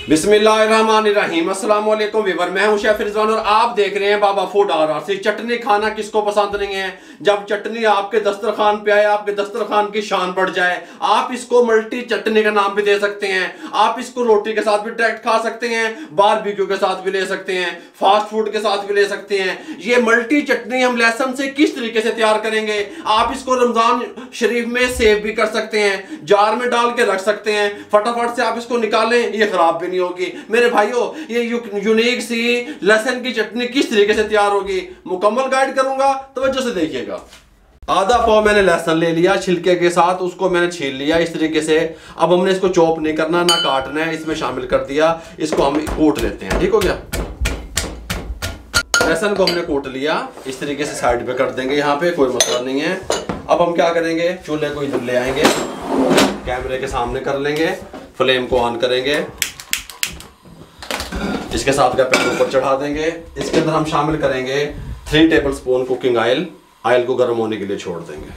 बिस्मिल्लाहिर्रहमानिर्रहीम। अस्सलाम वालेकुम वीवर, मैं हूं शेफ रिजवान और आप देख रहे हैं बाबा फूड RRC। चटनी खाना किसको पसंद नहीं है। जब चटनी आपके दस्तरखान पे आए, आपके दस्तरखान की शान बढ़ जाए। आप इसको मल्टी चटनी का नाम भी दे सकते हैं। आप इसको रोटी के साथ भी डायरेक्ट खा सकते हैं, बारबेक्यू के साथ भी ले सकते हैं, फास्ट फूड के साथ भी ले सकते हैं। ये मल्टी चटनी हम लहसुन से किस तरीके से तैयार करेंगे। आप इसको रमजान शरीफ में सेव भी कर सकते हैं, जार में डाल के रख सकते हैं, फटाफट से आप इसको निकालें, ये खराब भी नहीं होगी। मेरे भाइयों, ये यूनिक सी लहसुन की चटनी किस तरीके से तैयार होगी, मुकम्मल गाइड करूंगा, तवज्जो से देखिएगा। आधा पाव मैंने लहसुन ले लिया छिलके के साथ, उसको मैंने छील लिया इस तरीके से। अब हमने इसको चॉप नहीं करना, ना काटना है, इसमें शामिल कर दिया। इसको हम कूट लेते हैं, ठीक हो गया। लहसुन को हमने कूट लिया, इस तरीके से साइड पे कर देंगे, यहाँ पे कोई मसला नहीं है। अब हम क्या करेंगे, चूल्हे को इधर ले आएंगे, कैमरे के सामने कर लेंगे, फ्लेम को ऑन करेंगे, इसके साथ का पैन ऊपर चढ़ा देंगे। इसके अंदर हम शामिल करेंगे 3 टेबलस्पून कुकिंग ऑयल। ऑयल को गर्म होने के लिए छोड़ देंगे।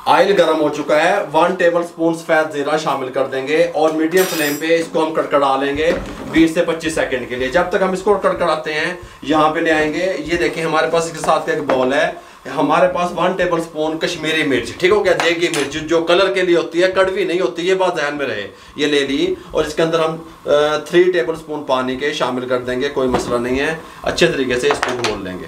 ऑयल गर्म हो चुका है, 1 टेबलस्पून सफेद जीरा शामिल कर देंगे और मीडियम फ्लेम पे इसको हम कड़कड़ा लेंगे 20 से 25 सेकंड के लिए। जब तक हम इसको कड़कड़ाते हैं, यहाँ पे ले आएंगे। ये देखिए हमारे पास इसके साथ का एक बाउल है, हमारे पास 1 टेबलस्पून कश्मीरी मिर्च, ठीक हो गया, देगी मिर्च जो कलर के लिए होती है, कड़वी नहीं होती, ये बात ध्यान में रहे। ये ले ली और इसके अंदर हम 3 टेबलस्पून पानी के शामिल कर देंगे, कोई मसला नहीं है। अच्छे तरीके से इसको भून लेंगे।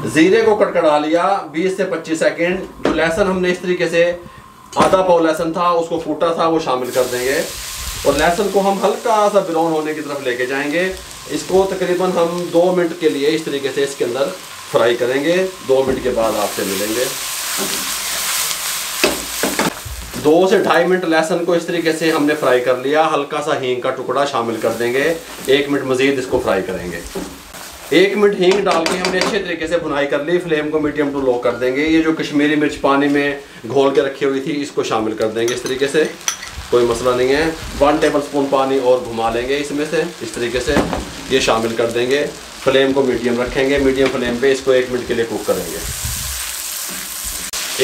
जीरे को कड़कड़ा लिया 20 से 25 सेकंड। जो लहसुन हमने इस तरीके से, आधा पाव लहसुन था उसको कूटा था, वो शामिल कर देंगे और लहसुन को हम हल्का सा ब्राउन होने की तरफ लेके जाएंगे। इसको तकरीबन हम 2 मिनट के लिए इस तरीके से इसके अंदर फ्राई करेंगे। 2 मिनट के बाद आपसे मिलेंगे। 2 से 2.5 मिनट लहसुन को इस तरीके से हमने फ्राई कर लिया। हल्का सा हींग का टुकड़ा शामिल कर देंगे। 1 मिनट मजीद इसको फ्राई करेंगे। 1 मिनट हींग डाल के हमने अच्छे तरीके से भुनाई कर ली। फ्लेम को मीडियम टू लो कर देंगे। ये जो कश्मीरी मिर्च पानी में घोल के रखी हुई थी, इसको शामिल कर देंगे इस तरीके से, कोई मसला नहीं है। 1 टेबलस्पून पानी और घुमा लेंगे इसमें से, इस तरीके से ये शामिल कर देंगे। फ्लेम को मीडियम रखेंगे, मीडियम फ्लेम पे इसको 1 मिनट के लिए कुक करेंगे।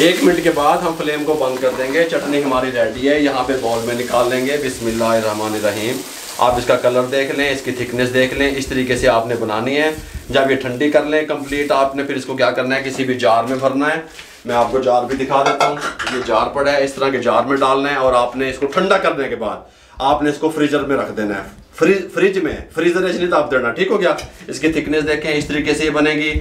1 मिनट के बाद हम फ्लेम को बंद कर देंगे। चटनी हमारी रेडी है, यहाँ पे बाउल में निकाल लेंगे। बिस्मिल्लाहिर्रहमानिर्रहीम। आप इसका कलर देख लें, इसकी थिकनेस देख लें, इस तरीके से आपने बनानी है। जब ये ठंडी कर लें कंप्लीट, आपने फिर इसको क्या करना है, किसी भी जार में भरना है। मैं आपको जार भी दिखा देता हूँ। ये जार पड़ा है, इस तरह के जार में डालना है और आपने इसको ठंडा करने के बाद आपने इसको फ्रीजर में रख देना है। फ्रिज में, फ्रीजर इसलिए तो आप देना, ठीक हो गया। इसकी थिकनेस देखें, इस तरीके से ये बनेगी।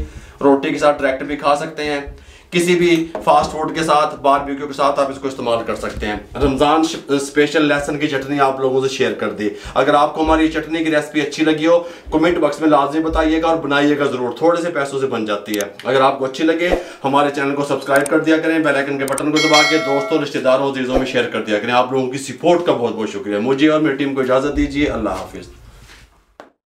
रोटी के साथ डायरेक्ट भी खा सकते हैं, किसी भी फास्ट फूड के साथ, बारबेक्यू के साथ आप इसको इस्तेमाल कर सकते हैं। रमज़ान स्पेशल लहसुन की चटनी आप लोगों से शेयर कर दी। अगर आपको हमारी चटनी की रेसिपी अच्छी लगी हो, कमेंट बॉक्स में लाजमी बताइएगा और बनाइएगा ज़रूर। थोड़े से पैसों से बन जाती है। अगर आपको अच्छी लगे, हमारे चैनल को सब्सक्राइब कर दिया करें, बेल आइकन के बटन को दबा के दोस्तों, रिश्तेदारों, चीज़ों में शेयर कर दिया करें। आप लोगों की सपोर्ट का बहुत बहुत शुक्रिया। मुझे और मेरी टीम को इजाज़त दीजिए। अल्लाह हाफिज़।